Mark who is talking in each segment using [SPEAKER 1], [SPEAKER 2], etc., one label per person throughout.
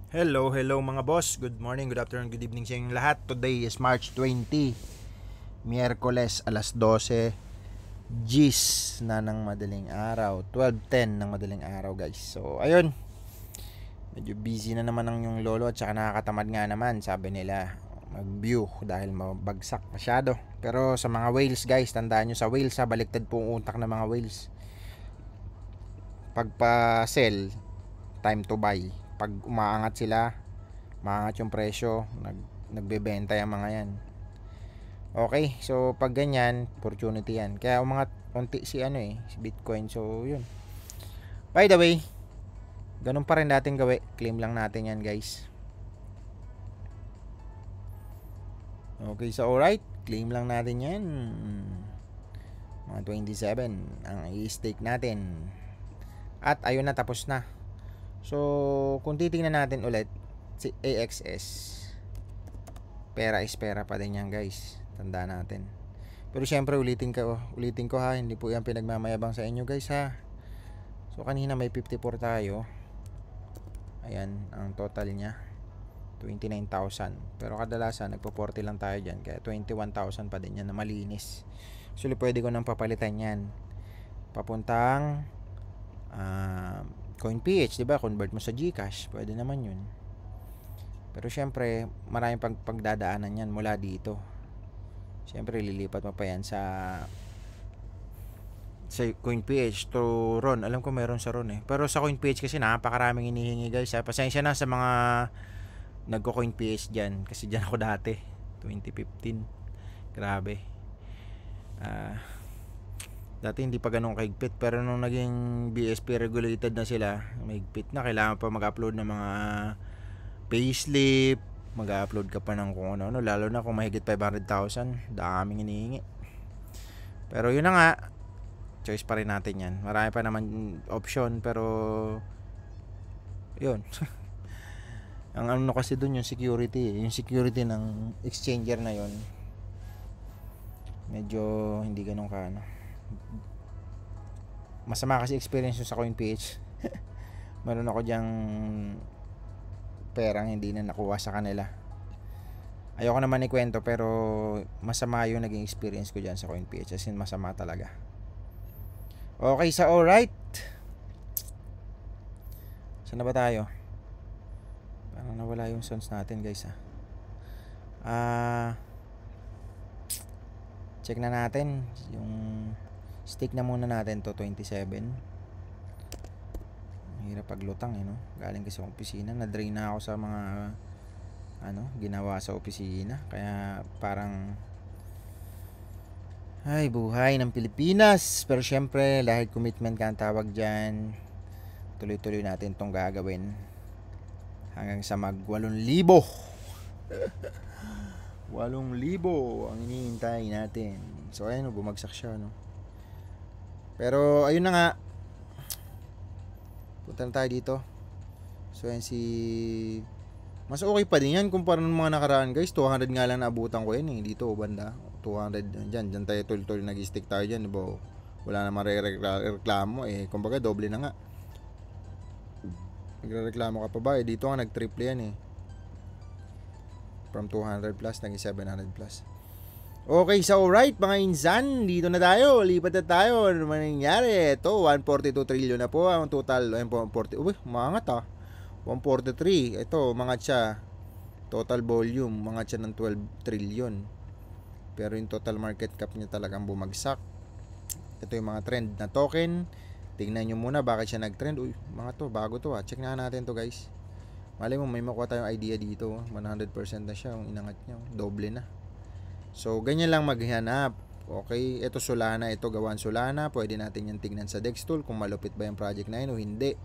[SPEAKER 1] Hello, hello mga boss. Good morning, good afternoon, good evening sa inyong lahat. Today is March 20, Miyerkules, alas 12, Gis na ng madaling araw. 12:10 ng madaling araw, guys. So, ayun. Medyo busy na naman ang yung lolo at saka nakakatamad nga naman, sabi nila, mag-view dahil mabagsak masyado. Pero sa mga whales, guys, tandaan nyo sa whales ha, baliktad po ang utak ng mga whales. Pagpa-sell, time to buy. Pag umaangat sila, maangat yung presyo, nagbebenta yung mga yan. Okay, so pag ganyan, opportunity yan. Kaya umangat konti si Bitcoin. So yun. By the way, ganun pa rin natin gawin. Claim lang natin yan, guys. Okay, so alright, claim lang natin yan. Mga 27 ang i-stake natin. At ayun na, tapos na. So kung titingnan natin ulit si AXS, pera is pera pa din yan, guys. Tandaan natin. Pero syempre ulitin ko ha, hindi po yan pinagmamayabang sa inyo, guys, ha. So kanina may 54 tayo. Ayan ang total niya, 29,000. Pero kadalasan nagpo-40 lang tayo diyan, kaya 21,000 pa din yan na malinis. Actually pwede ko nang papalitan yan papuntang CoinPH, 'di ba? Convert mo sa GCash, pwede naman 'yun. Pero syempre, maraming pagdadaanan 'yan mula dito. Syempre lilipat mo pa 'yan sa CoinPH to Ron. Alam ko meron sa Ron eh. Pero sa CoinPH kasi napakaraming hinihingi, guys. Pasensya na sa mga nagko-CoinPH diyan kasi diyan ako dati, 2015. Grabe. Dati hindi pa ganun kahigpit, pero nung naging BSP regulated na sila, mahigpit na. Kailangan pa mag-upload ng mga payslip, mag-upload ka pa ng kung ano, lalo na kung mahigit 500,000, daming hinihingi. Pero yun na nga, choice pa rin natin yan. Marami pa naman option, pero yun. Ang ano kasi dun yung security, yung security ng exchanger na yun, medyo hindi ganun ka ano. Masama kasi experience sa CoinPH. Meron ako diyang perang hindi na nakuha sa kanila. Ayoko naman ikwento, pero masama yung naging experience ko dyan sa CoinPH. As in, masama talaga. Okay, sa alright. Saan na ba tayo? Parang nawala yung sounds natin, guys, check na natin yung stick na muna natin to 27. Hirap paglutang no. Galing kasi sa opisina, na-drain na ako sa mga ginawa sa opisina, kaya parang ay buhay ng Pilipinas. Pero syempre dahil commitment ka ang tawag dyan, tuloy-tuloy natin tong gagawin hanggang sa mag 8,000. 8,000 ang hinihintay natin. So ayun, bumagsak siya no. Pero ayun na nga, punta na tayo dito. So yan mas okay pa din yan kumpara ng mga nakaraan, guys. 200 nga lang naabutan ko yan eh. Dito banda 200 dyan tayo tuloy-tuloy nag-stick tayo dyan, diba? Wala namang reklamo eh. Kumbaga doble na nga. Nagreklamo ka pa ba eh? Dito nga nag-triple yan eh. From 200 plus naging 700 plus. Okay, so alright mga insan, dito na tayo, lipat na tayo. Ano man nangyari? Ito, 142 trillion na po ang total. 140, maangat 143, ito, mangat siya. Total volume, mangat siya ng 12 trillion. Pero yung total market cap niya talagang bumagsak. Ito yung mga trend na token. Tingnan nyo muna bakit siya nag-trend. Mga to, bago to Check na natin to, guys. Malay mo, may makuha tayong idea dito. 100% na siya, yung inangat niya. Doble na. So, ganyan lang maghanap. Okay, ito Solana, ito gawan Solana. Pwede natin yan tingnan sa Dextool kung malupit ba yung project na yun o hindi.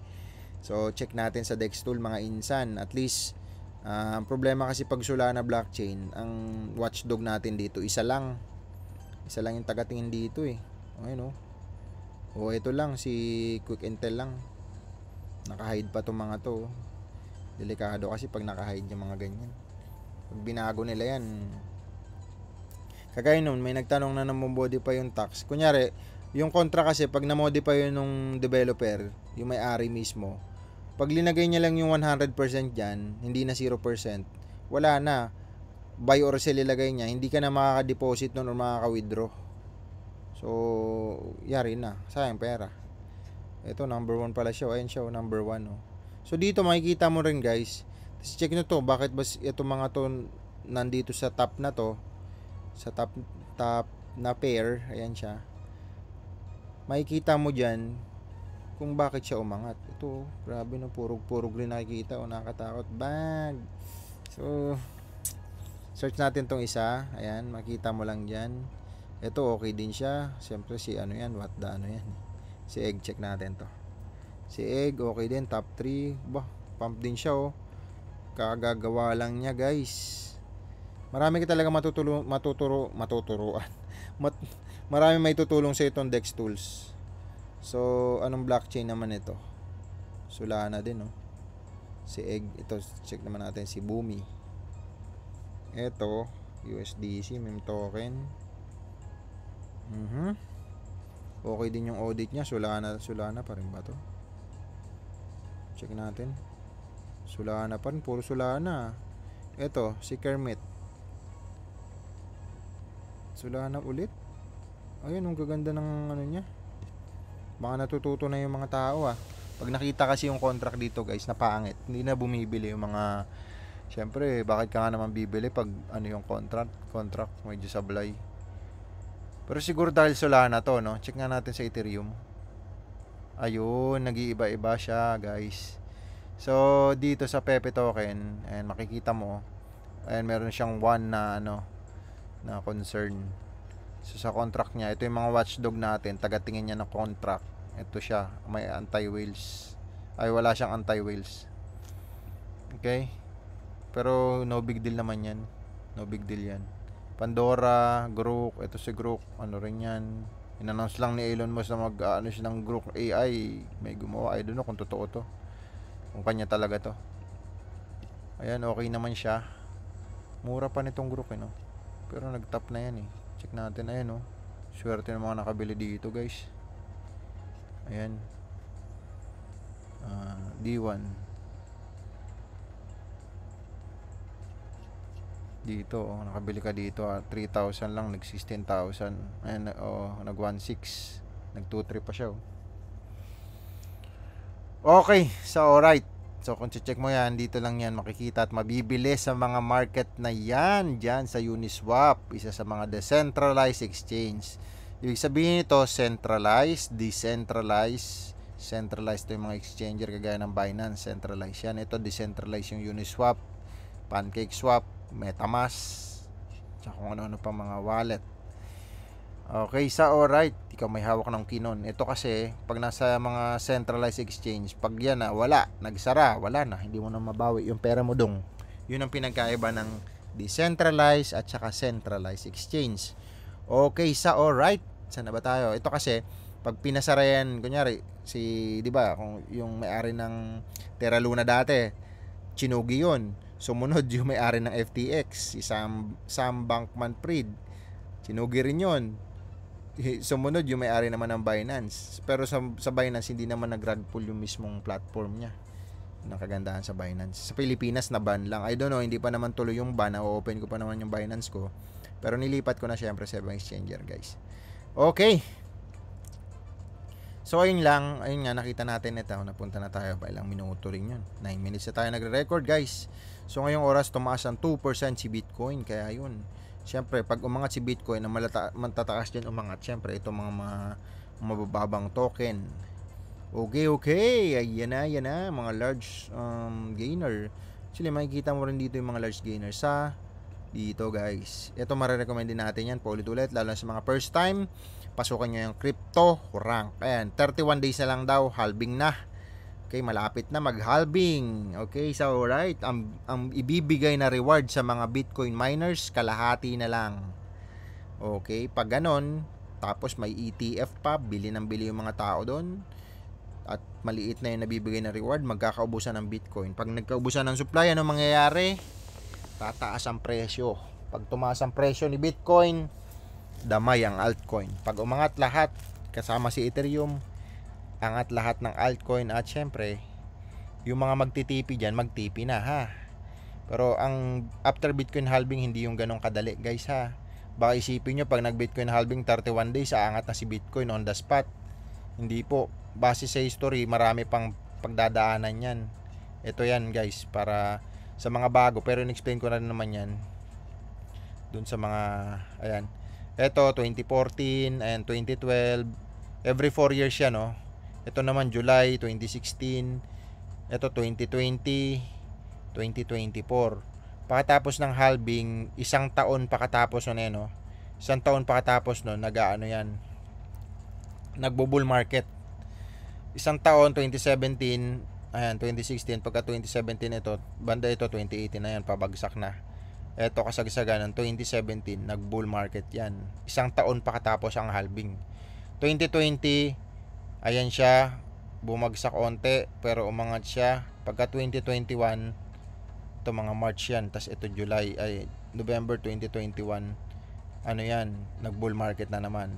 [SPEAKER 1] So, check natin sa Dextool mga insan. At least, ang problema kasi pag Solana blockchain, ang watchdog natin dito, isa lang. Isa lang yung tagatingin dito eh. Okay, no? O, ito lang, si Quick Intel lang. Naka-hide pa itong mga to. Delikado kasi pag naka-hide yung mga ganyan. Pag binago nila yan, kagaya nun, may nagtanong na namomodify yung tax. Kunyari, yung kontra kasi, pag namodify yun nung developer, yung may-ari mismo, Pag linagay niya lang yung 100% dyan, hindi na 0%, wala na. Buy or sell ilagay niya, hindi ka na makaka-deposit nun or makaka-withdraw. So, yari na. Sayang pera. Ito, number 1 pala siya. Ayan siya, number 1. Oh. So, dito makikita mo rin guys. Tapos check nyo to. Bakit ba ito mga to nandito sa top na to? Sa top na pair. Ayan siya. Makikita mo dyan kung bakit siya umangat. Ito, grabe no, purog-purog rin nakikita o nakakatakot. Bag. So, search natin tong isa. Ayan, makita mo lang dyan. Ito, okay din siya. Siyempre, si ano yan, what the ano yan. Si Egg, check natin to. Si Egg, okay din, top 3. Bah, pump din siya oh. Kagagawa lang niya guys. Marami ka talaga matuturuan. Marami may tutulong sa itong Dex Tools. So, anong blockchain naman ito? Solana din, oh. Si Egg, ito, check naman natin si Boomi. Ito, USDC, meme token. Okay din yung audit niya. Solana pa rin ba to? Check natin. Solana pa rin, puro Solana. Ito, si Kermit. Solana ulit. Ayun, ang gaganda ng ano niya. Baka natututo na yung mga tao ah. Pag nakita kasi yung contract dito guys, napangit. Hindi na bumibili yung mga. Siyempre, bakit ka nga naman bibili pag ano yung contract medyo sablay. Pero siguro dahil Solana to, no? Check nga natin sa Ethereum. Ayun, nag-iiba-iba siya guys. So, dito sa Pepe token, ayan, makikita mo. Ayan, meron siyang one na ano, na concern. So sa contract niya, ito yung mga watchdog natin, tagatingin niya ng contract. Ito siya, may anti-whales. Ay, wala siyang anti-whales. Okay? Pero no big deal naman yan. No big deal yan. Pandora, Grok, ito si Grok, ano rin yan. In-announce lang ni Elon Musk na mag-ano siya ng Grok AI. May gumawa, I don't know kung totoo to. Kung kanya talaga to. Ayan, okay naman siya. Mura pa nitong Grok no? Pero nag-top na yan eh. Check natin, ayan oh. Swerte ng mga nakabili dito guys. Ayan. D1. Dito oh, nakabili ka dito 3,000 lang, nag 16,000. Ayan oh, nag 1,600. Nag 2,300 pa siya oh. Okay, so alright. So kung check mo yan, dito lang yan makikita at mabibili sa mga market na yan, dyan sa Uniswap, isa sa mga decentralized exchange. Ibig sabihin ito, centralized, decentralized, centralized ito yung mga exchanger kagaya ng Binance, centralized yan. Ito decentralized yung Uniswap, PancakeSwap, MetaMask, tsaka kung ano-ano pa mga wallet. Okay, sa alright, ikaw may hawak ng Kinon. Ito kasi, pag nasa mga centralized exchange, pag yan na, wala, nagsara, wala na, hindi mo na mabawi yung pera mo dong. Yun ang pinagkaiba ng decentralized at saka centralized exchange. Okay, sa alright, saan na ba tayo? Ito kasi, pag pinasara yan, kunyari, di ba, kung yung may-ari ng Terra Luna dati, Chinugi yun. Sumunod yung may-ari ng FTX, si Sam Bankman-Fried, Chinugi rin yun. Sumunod yung may-ari naman ng Binance. Pero sa Binance hindi naman nag-rug pull yung mismong platform niya. Ang kagandahan sa Binance. Sa Pilipinas na ban lang. I don't know, hindi pa naman tuloy yung ban. Na-open ko pa naman yung Binance ko. Pero nilipat ko na syempre sa ibang exchanger, guys. Okay. So ayun lang, ayun nga nakita natin ito. Napunta na tayo pa ilang minuto rin yun. 9 minutes na tayo nagre-record, guys. So ngayong oras tumaas ang 2% si Bitcoin. Kaya yun. Siyempre, pag umangat si Bitcoin, na matataas din umangat, siyempre, itong mga mabababang token. Okay. Ayan na, mga large gainer. Actually, makikita mo rin dito yung mga large gainer sa dito, guys. Ito, marirecommend din natin yan, paulit-ulit, lalo sa mga first time. Pasukan nyo yung crypto rank. Ayan, 31 days na lang daw, halving na. Okay, malapit na mag-halving. Okay, so alright, ang ibibigay na reward sa mga Bitcoin miners, kalahati na lang. Okay, pag ganon, tapos may ETF pa, bili yung mga tao doon. At maliit na yung nabibigay na reward, magkakaubusan ng Bitcoin. Pag nagkaubusan ng supply, ano mangyayari? Tataas ang presyo. Pag tumaas ang presyo ni Bitcoin, damay ang altcoin. Pag umangat lahat, kasama si Ethereum, angat lahat ng altcoin at syempre Yung mga magtitipi dyan, magtipi na ha. Pero ang after Bitcoin halving, hindi yung ganong kadali guys ha. Baka isipin nyo, pag nag Bitcoin halving 31 days, aangat na si Bitcoin on the spot. Hindi po. Base sa history, marami pang pagdadaanan yan. Ito yan guys, para sa mga bago. Pero in-explain ko na naman yan dun sa mga, ayan. Ito, 2014 and 2012. Every 4 years yan, no? Ito naman, July 2016. Ito, 2020, 2024. Pagkatapos ng halving, isang taon pakatapos nun, no? Isang taon pakatapos nun, nag-ano yan, nagbo-bull market. Isang taon, 2017, ayan, 2016, pagka 2017 ito, banda ito, 2018 na yan, pabagsak na. Ito, kasagsagan ng 2017, nag-bull market yan. Isang taon pakatapos ang halving. 2020, ayan siya, bumagsak onte, pero umangat siya. Pagka 2021, ito mga March yan, tas ito July, ay November 2021, ano yan, nag-bull market na naman.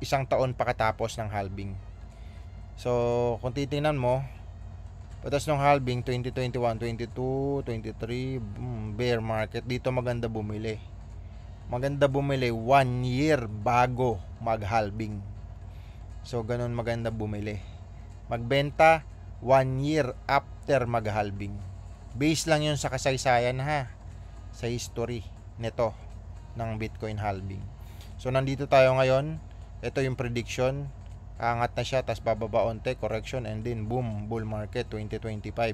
[SPEAKER 1] Isang taon pakatapos ng halving. So, kung titingnan mo, patas ng halving, 2021, 22, 23, bear market. Dito maganda bumili. Maganda bumili 1 year bago mag-halving. So, ganun maganda bumili. Magbenta 1 year after mag-halving. Base lang yun sa kasaysayan ha. Sa history nito ng Bitcoin halving. So, nandito tayo ngayon. Ito yung prediction. Angat na siya, tas bababa onte, correction, and then boom, bull market 2025.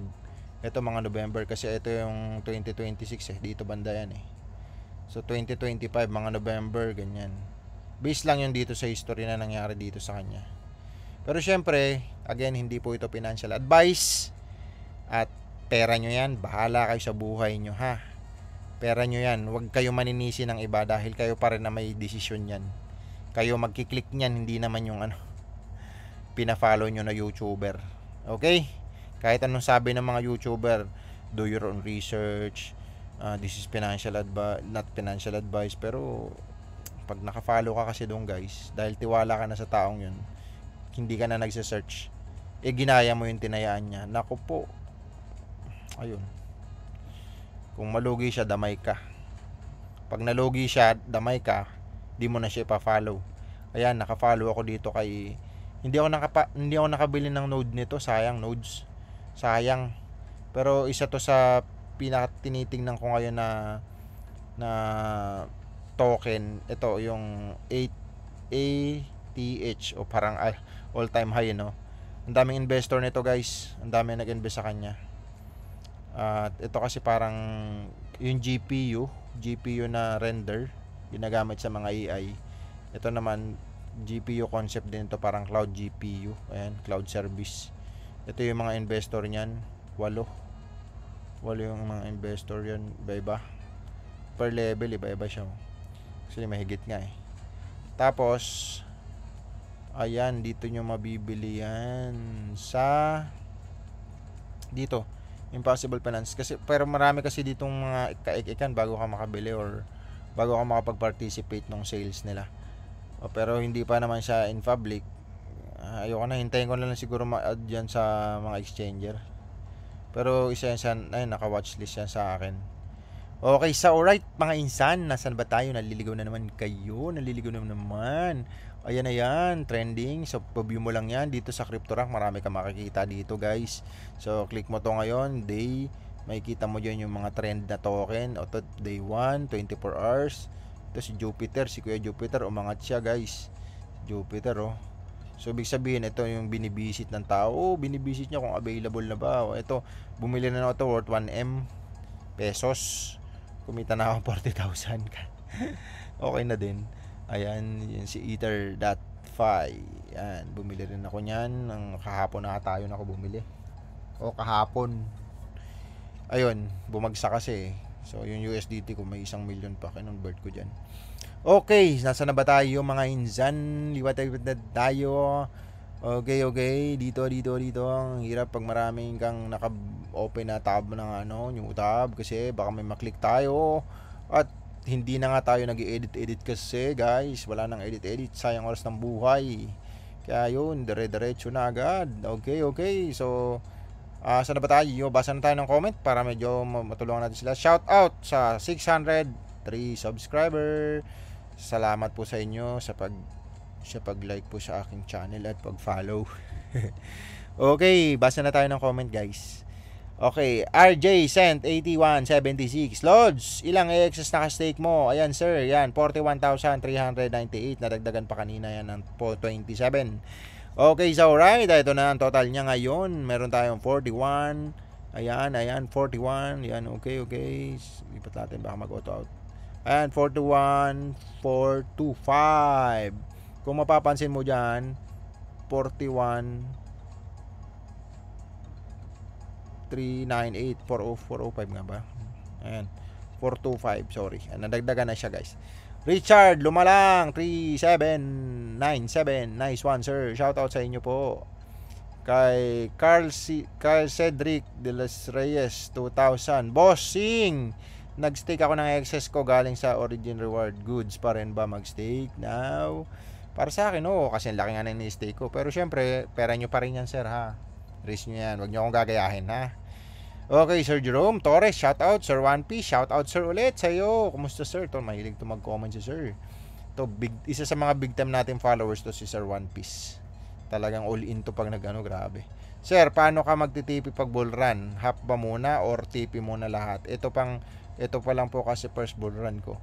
[SPEAKER 1] Ito mga November, kasi ito yung 2026 eh, dito banda yan eh. So 2025 mga November, ganyan. Base lang yun dito sa history na nangyari dito sa kanya. Pero syempre, again, hindi po ito financial advice. At pera nyo yan, bahala kayo sa buhay nyo ha. Pera nyo yan, huwag kayo maninisi ng iba dahil kayo pa rin na may desisyon yan. Kayo magkiklik nyan, hindi naman yung pina-follow nyo na YouTuber. Okay? Kahit anong sabi ng mga YouTuber, do your own research, this is financial advice, not financial advice. Pero pag naka-follow ka kasi doon guys, dahil tiwala ka na sa taong yun, hindi ka na nagse-search, ginaya mo yung tinayaan niya. Naku po, ayun, kung malugi siya, damay ka. Pag nalugi siya, damay ka, di mo na siya ipa-follow. Ayan, naka-follow ako dito kay, hindi ako nakabili ng node nito, sayang nodes. Sayang. Pero isa to sa pinaka-tinitingnan ko ngayon na token. Ito yung ATH o parang all-time high, no. Ang daming investor nito, guys. Ang daming nag-invest sa kanya. At ito kasi parang yung GPU na render ginagamit sa mga AI. Ito naman GPU concept din ito, parang cloud GPU. Ayan, cloud service. Ito yung mga investor niyan, 8 yung mga investor yan, iba-iba. Per level, iba-iba siya. Actually, mahigit nga eh. Tapos, ayan, dito nyo mabibili yan sa dito, Impossible Finance. Kasi, pero marami kasi ditong mga ikan bago ka makabili or bago ka makapag-participate ng sales nila. Pero hindi pa naman siya in public. Ayoko na, hintayin ko na lang siguro ma-add yan sa mga exchanger. Pero isa yan sa, ayun, naka-watchlist yan sa akin. Okay, so alright mga insan, nasan ba tayo? Naliligaw na naman kayo. Ayan na yan, trending. So view mo lang yan dito sa CryptoRank. Marami ka makikita dito guys. So click mo to ngayon, day. Makikita mo dyan yung mga trend na token. Ito, day 1, 24 hours. Ito si Jupiter, si Kuya Jupiter, umangat siya guys. Jupiter oh. So ibig sabihin, ito yung binibisit ng tao. Binibisit niya kung available na ba. Ito, bumili na ako ito worth 1M pesos. Kumita na ako 40,000. Okay na din. Ayan, yun si Ether.fi. Ayan, bumili rin ako niyan. Kahapon na tayo na ako bumili. Kahapon. Ayun, bumagsak kasi. So yung USDT ko may 1 million pa. Kinonvert ko dyan. Okay, nasa na ba tayo mga insan? Liwat tayo. Okay. Dito. Ang hirap pag maraming kang naka-open na tab ng new tab. Kasi baka may maklik tayo. At hindi na nga tayo nag-edit kasi guys. Wala nang edit. Sayang oras ng buhay. Kaya yun, dire-diretso na agad. Okay. So, Saan na ba tayo? Basa na tayo ng comment para medyo matulungan natin sila. Shout out sa 603 subscriber. Salamat po sa inyo sa pag-like po sa aking channel at pag-follow. Okay, basa na tayo ng comment, guys. Okay, RJ sent 8176. Lods, ilang excess naka-stake mo? Ayan, sir. Yan, 41,398. Nadagdagan pa kanina yan ng 27. Okay, so right. Ito na ang total niya ngayon. Meron tayong 41. Ayan, 41. Yan, okay. Lipat natin, baka mag-auto out. Ayan, 41, 425. Kung mapapansin mo dyan, 41, 398, 405 nga ba? Ayan, 425, sorry. Nadagdagan na siya, guys. Richard Lumalang 3797. Nice one, sir. Shout out sa inyo po. Kay Carl Cedric de los Reyes 2000. Bossing, nag-stake ako ng excess ko galing sa Origin Reward. Goods pa rin ba mag-stake now? Para sa akin, oo, kasi laki nga na ni-stake ko. Pero syempre, pera nyo pa rin yan, sir, ha? Risk nyo yan. Huwag nyo akong gagayahin, ha? Okay, Sir Jerome Torres, shout out. Sir One Piece, shout out, sir, ulit sa'yo. Kumusta, sir? To, mahilig to mag-comment si sir. To, isa sa mga big time natin followers to si Sir One Piece. Talagang all in to pag nag-ano, grabe. Sir, paano ka magtitipi pag bull run? Half ba muna or tipi muna lahat? Ito pa lang po kasi first bull run ko.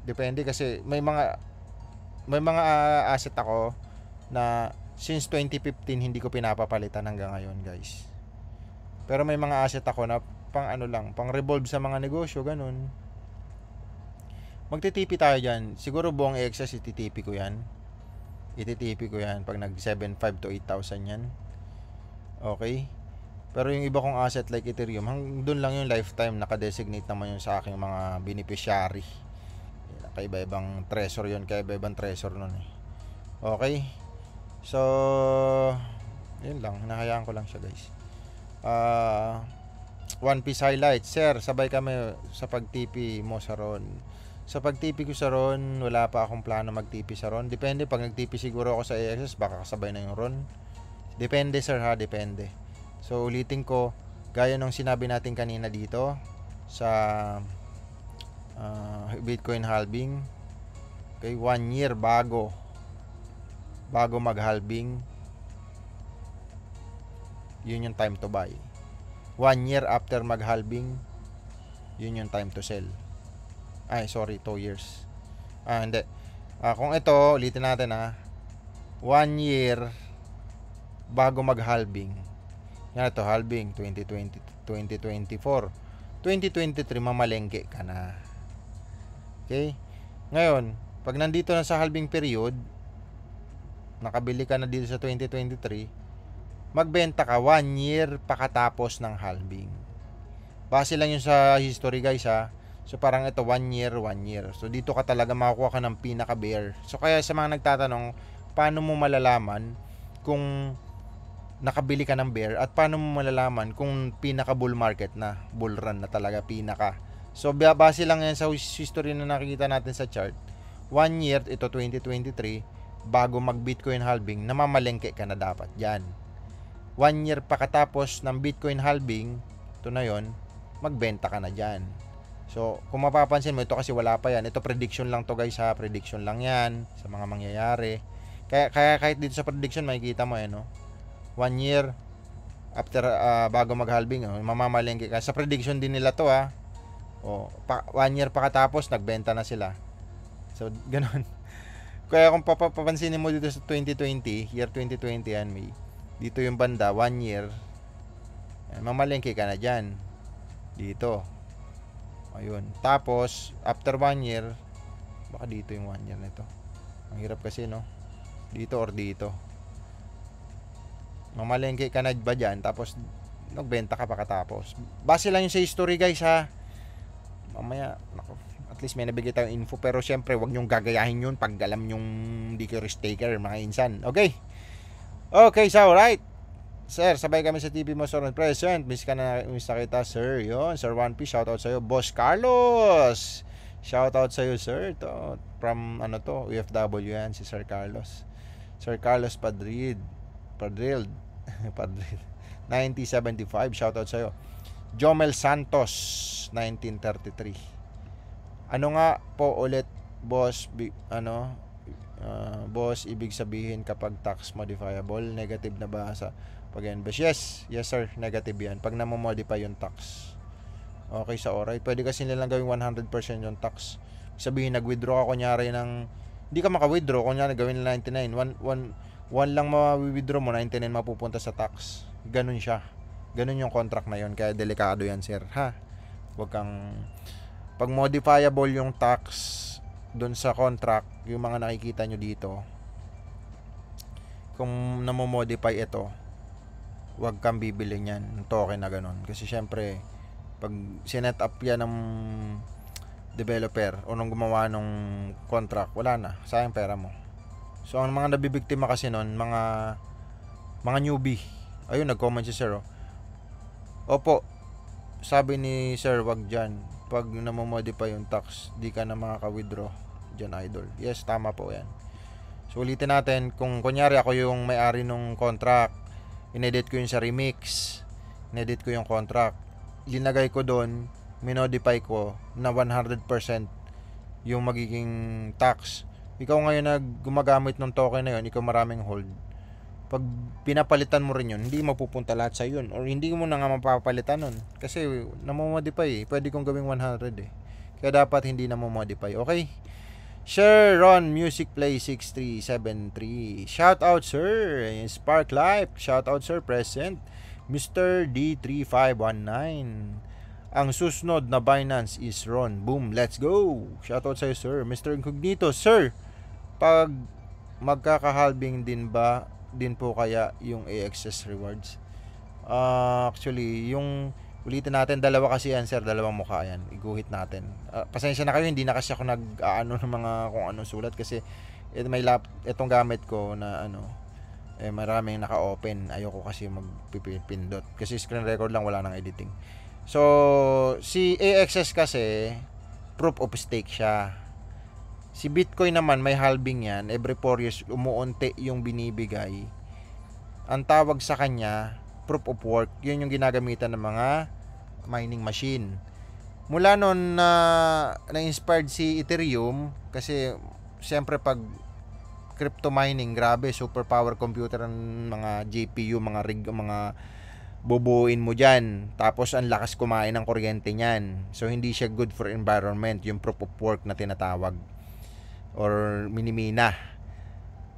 [SPEAKER 1] Depende kasi may mga asset ako na since 2015 hindi ko pinapapalitan hanggang ngayon, guys. Pero may mga asset ako na pang revolve sa mga negosyo, ganun. Magtitipi tayo dyan. Siguro buong excess ititipi ko yan. Pag nag 7,500 to 8,000 yan. Okay. Pero yung iba kong asset like Ethereum, doon lang yung lifetime, naka-designate naman yun sa aking mga beneficiary. Kaiba-ibang treasure yun, kaiba-ibang treasure nun eh. Okay. So, yun lang, hinahayaan ko lang siya, guys. One Piece highlights. Sir, sabay kami sa pag-TP mo sa Ron. Sa pag-TP ko sa Ron, wala pa akong plano mag-TP sa Ron. Depende, pag nag-TP siguro ako sa AXS, baka kasabay na yung Ron. Depende, sir, ha, depende. So, ulitin ko, gaya nung sinabi natin kanina dito sa Bitcoin halving. Okay, 1 year bago mag-halving, yun yung time to buy. 1 year after mag-halving, yun yung time to sell. 2 years. Hindi. Kung ito, ulitin natin, 1 year bago mag-halving. Yan ito, halving 2020, 2024. 2023 mamalengke ka na. Okay? Ngayon, pag nandito na sa halving period, nakabili ka na dito sa 2023, magbenta ka 1 year pakatapos ng halving. Base lang yun sa history, guys, ha. So parang ito 1 year. So dito ka talaga makakuha ka ng pinaka bear. So kaya sa mga nagtatanong, paano mo malalaman kung nakabili ka ng bear at paano mo malalaman kung pinaka bull market na, bull run na talaga pinaka. So base lang yan sa history na nakikita natin sa chart. 1 year, ito 2023, bago mag Bitcoin halving, namamalengke ka na dapat dyan. 1 year pakatapos ng Bitcoin halving, ito na yon, magbenta ka na dyan. So, kung mapapansin mo, ito kasi wala pa yan. Ito prediction lang to, guys, ha. Prediction lang yan sa mga mangyayari. Kaya kahit dito sa prediction, makikita mo, 1 year after, bago mag-halving, mamamalengke ka. Sa prediction din nila to, 1 year pakatapos, nagbenta na sila. So, ganun. Kaya kung papansinin mo dito sa 2020, year 2020 yan, May, dito yung banda, 1 year, mamalengke ka na dyan. Dito. Ayun. Tapos, after 1 year, baka dito yung 1 year na ito. Ang hirap kasi, no? Dito or dito. Mamalengke ka na ba dyan? Tapos, nagbenta ka pakatapos. Base lang yung sa history, guys, ha? Mamaya, at least may nabigay tayong info. Pero, syempre, wag nyong gagayahin yun pag alam nyong di kayo risk taker, mga insan. Okay? Okay, so, right. Sir, sabay kami sa TV mo, sir, present. Miss na kita, sir. Yun, Sir One Piece, shoutout sa'yo. Boss Carlos, shoutout sa'yo, sir. To, from, UFW yan, si Sir Carlos. Sir Carlos Padrid. Padre. 9075, shoutout sa'yo. Jomel Santos, 1933. Ano nga po ulit, boss, boss, ibig sabihin kapag tax modifiable, negative na ba sa pag-invest? Yes sir, negative yan. Pag namomodify yung tax. Okay sa alright. Pwede kasi nilang gawing 100% yung tax. Sabihin, nag-withdraw ka kunyari ng, hindi ka maka-withdraw, kunyari gawin na 99. 1 lang ma-withdraw mo, 99 mapupunta sa tax. Ganun siya. Ganun yung contract na yun. Kaya delikado yan, sir. Ha? Huwag kang, pag modifiable yung tax doon sa contract, yung mga nakikita nyo dito, kung namomodify ito, huwag kang bibili niyan ng token na ganun. Kasi syempre, pag sinet up yan ng developer o nung gumawa ng contract, wala na, sayang pera mo. So ang mga nabibiktima kasi nun, mga newbie. Ayun, nag-comment si sir. Opo, sabi ni sir, wag dyan. Pag namomodify yung tax, di ka na makaka-withdraw dyan, idol. Yes, tama po yan. So ulitin natin, kung kunyari ako yung may-ari ng contract, inedit ko yun sa remix, inedit ko yung contract, linagay ko doon, minodify ko na 100% yung magiging tax. Ikaw ngayon na gumagamit ng token na yun, ikaw maraming hold. Pag pinapalitan mo rin yun, hindi mapupunta lahat sa yun. Or hindi mo na nga mapapalitan nun. Kasi namomodify eh. Pwede kong gawing 100 eh. Kaya dapat hindi namomodify. Okay? Sir Ron Music Play 6373. Shout out sir. Spark Life. Shout out sir. Present. Mr. D3519. Ang susunod na Binance is Ron. Boom. Let's go. Shout out sa'yo sir. Mr. Incognito. Sir, pag magkakahalbing din po kaya yung AXS rewards? Actually, yung ulitin natin, dalawa kasi yan sir, dalawang mukha yan, iguhit natin. Pasensya na kayo, hindi na kasi ako nag-ano ng mga kung anong sulat kasi itong gamit ko na maraming naka-open, ayoko kasi magpipindot kasi screen record lang, wala nang editing. So si AXS kasi proof of stake siya. Si Bitcoin naman may halving yan, every 4 years umuunti yung binibigay. Ang tawag sa kanya proof of work. Yun yung ginagamitan ng mga mining machine. Mula noon na-inspired si Ethereum kasi siyempre pag crypto mining, grabe, super power computer ang mga GPU, mga rig, mga bubuin mo dyan. Tapos ang lakas kumain ng kuryente niyan. So hindi siya good for environment, yung proof of work na tinatawag. Or minimina.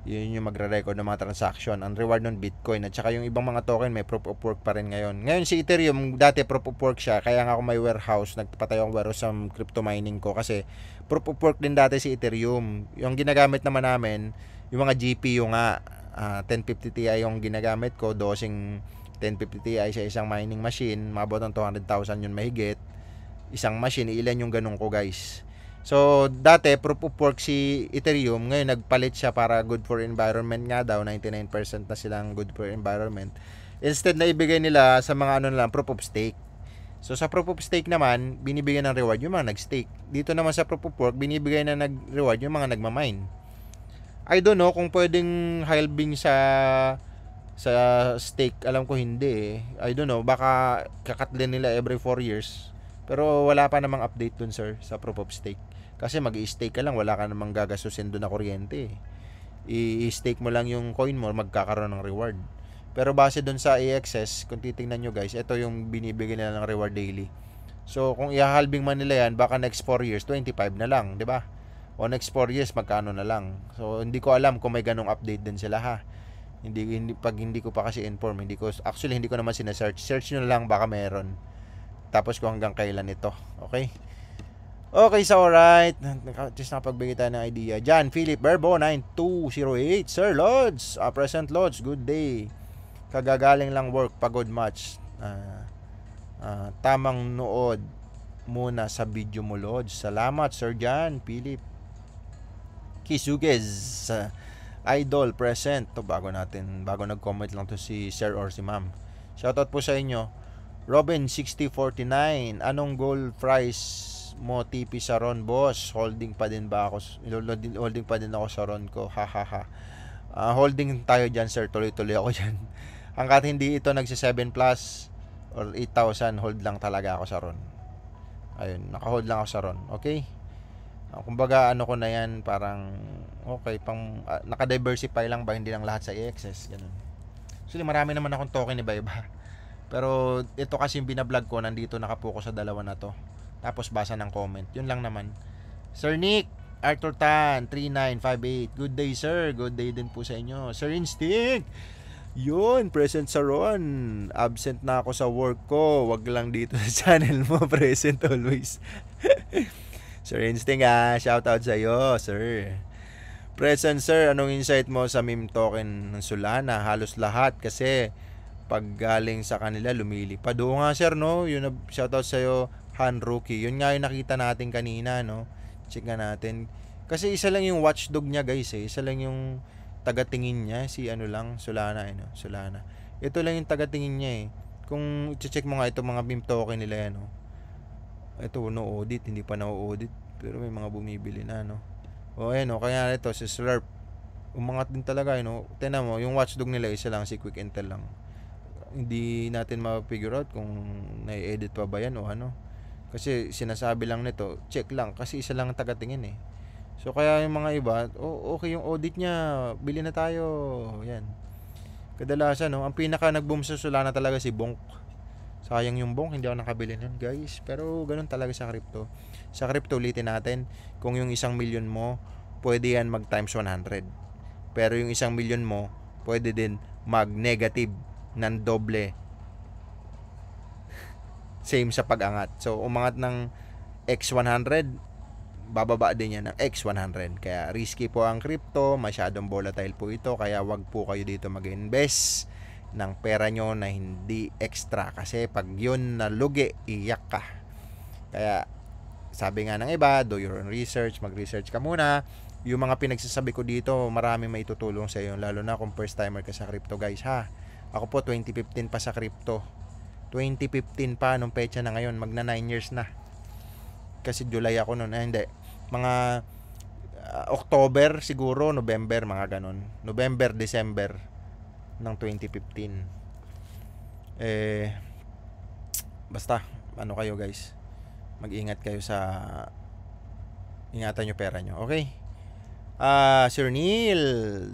[SPEAKER 1] Yun yung magre-record ng mga transaction. Ang reward ng Bitcoin at saka yung ibang mga token may proof of work pa rin ngayon. Ngayon si Ethereum dati proof of work siya, kaya nga ako may warehouse, nagpatayo akong warehouse sa crypto mining ko kasi proof of work din dati si Ethereum. Yung ginagamit naman namin, yung mga GPU nga, 1050 Ti yung ginagamit ko, dosing 1050 Ti sa isang mining machine, mabot ng 200,000 yun mahigit. Isang machine, ilan yung ganun ko guys. So, dati, proof of work si Ethereum. Ngayon, nagpalit siya para good for environment nga daw. 99% na silang good for environment. Instead na ibigay nila sa mga proof of stake. So, sa proof of stake naman, binibigyan ng reward yung mga nag-stake. Dito naman sa proof of work, binibigay na nag-reward yung mga nagmamine. I don't know kung pwedeng halving sa stake. Alam ko hindi eh. I don't know. Baka kakat din nila every 4 years. Pero wala pa namang update dun sir sa proof of stake. Kasi mag-i-stake ka lang, wala ka namang gagastusin doon na kuryente. I-stake mo lang yung coin mo, magkakaroon ng reward. Pero base doon sa AXS, kung titingnan nyo guys, ito yung binibigyan nila ng reward daily. So kung ihahalbing man nila yan, baka next 4 years, 25 na lang, di ba? O next 4 years, magkano na lang. So hindi ko alam kung may ganong update din sila ha. Pag hindi ko pa kasi inform, hindi ko naman sinesearch. Search nyo na lang, baka meron. Tapos kung hanggang kailan ito. Okay? Okay, so alright. Just nakapagbigay tayo ng idea. John Philip Verbo 9208. Sir Lods, present Lods, good day. Kagagaling lang work, pagod much. Tamang nood muna sa video mo Lods. Salamat Sir John Philip. Kisugez, idol present. To bago nag-comment lang to si Sir or si Ma'am. Shoutout po sa inyo. Robin 6049, anong goal price mo TP sa Ron boss? Holding pa din ako sa Ron ko. Holding tayo dyan sir, tuloy-tuloy ako dyan. Hanggat hindi ito nagsi 7 plus or 8,000, hold lang talaga ako sa RON. Ayun, naka-hold lang ako sa RON. Okay? Kumbaga, ano ko na yan, parang, okay, pang, naka-diversify lang ba, hindi lang lahat sa AXS, ganun. Actually, marami naman akong token iba-iba. Pero, ito kasi yung binablog ko, nandito nakapokus sa dalawa na to. Tapos, basa ng comment. Yun lang naman. Sir Nick, Arthur Tan, 3958. Good day, sir. Good day din po sa inyo. Sir Instinct, yun, present sa Ron. Absent na ako sa work ko. Wag lang dito sa channel mo. Present always. Sir Instinct, shoutout sa iyo, sir. Present, sir. Anong insight mo sa meme token ng Solana? Halos lahat kasi pag galing sa kanila lumilipad. Oo nga, sir, no? Yun, shoutout sa iyo, Han Rookie. Yun nga yung nakita natin kanina, no? Check nga natin. Kasi isa lang yung watchdog niya, guys, eh. Isa lang yung tagatingin niya, si ano lang, Solana, ano, Solana. Ito lang yung tagatingin niya, eh. Kung i-check mo nga itong mga meme token nila, ano. Ito, no audit, hindi pa na-audit, pero may mga bumibili na, no. O, ayan, no, kaya ito, si Slurp, umangat din talaga, no. Tingnan mo, yung watchdog nila, isa lang, si Quick Intel lang. Hindi natin ma-figure out kung na-edit pa ba yan o ano. Kasi sinasabi lang nito, check lang, kasi isa lang ang tagatingin, eh. So, kaya yung mga iba, okay yung audit niya, bili na tayo. Yan. Kadalasan, no, ang pinaka nag-boom sa Solana talaga si Bonk. Sayang yung Bonk, hindi ako nakabili nun, guys. Pero, ganun talaga sa crypto. Sa crypto, ulitin natin, kung yung 1,000,000 mo, pwede yan mag times 100. Pero yung 1,000,000 mo, pwede din mag-negative ng doble. Same sa pag-angat. So, umangat ng X100, bababa din yan ng X100. Kaya risky po ang crypto, masyadong volatile po ito, kaya wag po kayo dito mag-invest ng pera nyo na hindi extra, kasi pag yun nalugi, iyak ka. Kaya sabi nga ng iba, do your own research, mag-research ka muna. Yung mga pinagsasabi ko dito, marami may tutulong sa iyo, lalo na kung first timer ka sa crypto, guys, ha. Ako po 2015 pa sa crypto. 2015 pa nung petsa na ngayon, magna 9 years na. Kasi July ako noon, hindi. Mga October siguro, November, mga ganon. November, December ng 2015. Basta, ano kayo, guys. Mag-ingat kayo sa ingatan nyo pera nyo. Okay? Sir Neil,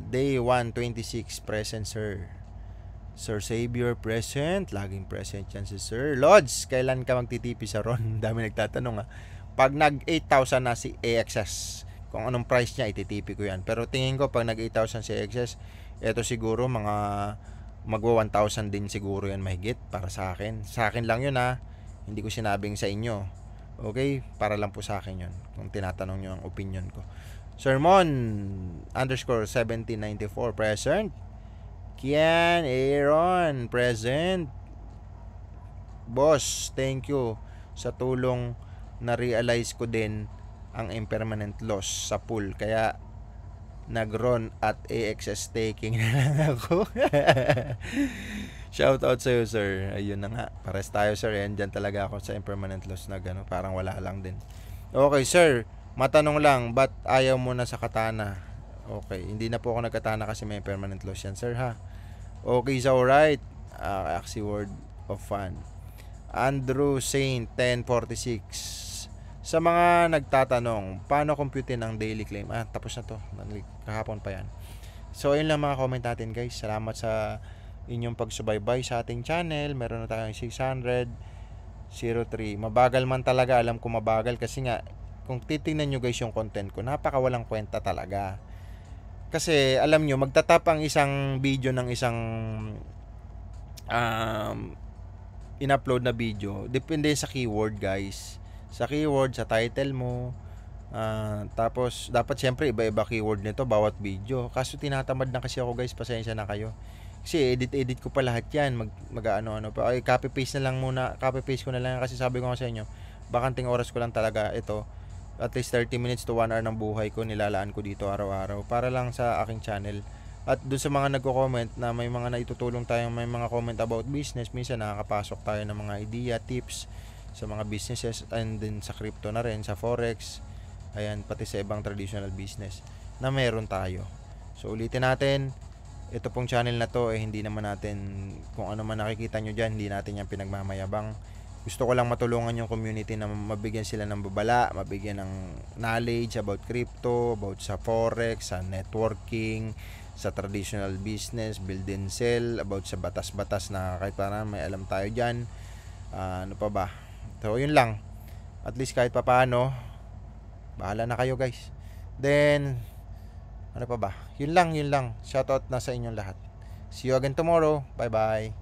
[SPEAKER 1] day 126, present, sir. Sir Xavier, present. Laging present yan si Sir Lods. Kailan ka magtitipi sa Ron? Dami nagtatanong, ha. Pag nag 8,000 na si AXS, kung anong price niya, ititipi ko yan. Pero tingin ko, pag nag 8,000 si AXS, ito siguro mga magwa 1,000 din siguro yan mahigit para sa akin. Sa akin lang yun, ha. Hindi ko sinabing sa inyo. Okay? Para lang po sa akin yun. Kung tinatanong nyo ang opinion ko. Sermon _ 1794, present. Kian, Aaron, present. Boss, thank you sa tulong. Na-realize ko din ang impermanent loss sa pool. Kaya nag-run at AXS staking na lang ako. Shoutout sa iyo, sir. Ayun na nga. Pares tayo, sir. Yan, dyan talaga ako sa impermanent loss na gano'n. Parang wala lang din. Okay, sir. Matanong lang, ba't ayaw mo na sa katana? Okay, hindi na po ako nagkatana kasi may permanent loss yan, sir, ha? Okay, so alright. Axie word of fun. Andrew Saint 1046. Sa mga nagtatanong, paano computein ang daily claim? Tapos na to. Kahapon pa yan. So, ayun lang mga comment natin, guys. Salamat sa inyong pagsubaybay sa ating channel. Meron na tayong 603. Mabagal man talaga. Alam ko mabagal kasi nga, kung titingnan nyo, guys, yung content ko, napaka walang kwenta talaga. Kasi, alam nyo, magtatap ang isang video ng isang in-upload na video. Depende sa keyword, guys. Sa keyword, sa title mo. Tapos, dapat syempre, iba-iba keyword nito, bawat video. Kaso, tinatamad na kasi ako, guys. Pasensya na kayo. Kasi, edit ko pa lahat yan. Mag-ano-ano pa. Ay, copy-paste na lang muna. Copy-paste ko na lang kasi sabi ko nga sa inyo, bakanting oras ko lang talaga ito. At least 30 minutes to 1 hour ng buhay ko, nilalaan ko dito araw-araw. Para lang sa aking channel. At doon sa mga nagko-comment na may mga naitutulong tayong may mga comment about business, minsan nakakapasok tayo ng mga idea, tips, sa mga businesses, and din sa crypto na rin, sa forex, ayan, pati sa ibang traditional business na meron tayo. So ulitin natin, ito pong channel na to hindi naman natin, kung ano man nakikita nyo dyan, hindi natin yan pinagmamayabang. Gusto ko lang matulungan yung community na mabigyan sila ng babala, mabigyan ng knowledge about crypto, about sa forex, sa networking, sa traditional business, build and sell, about sa batas-batas na kahit parang may alam tayo dyan. Ano pa ba? So yun lang, at least kahit papaano, bahala na kayo guys. Then ano pa ba? Yun lang. Shoutout na sa inyong lahat. See you again tomorrow. Bye bye.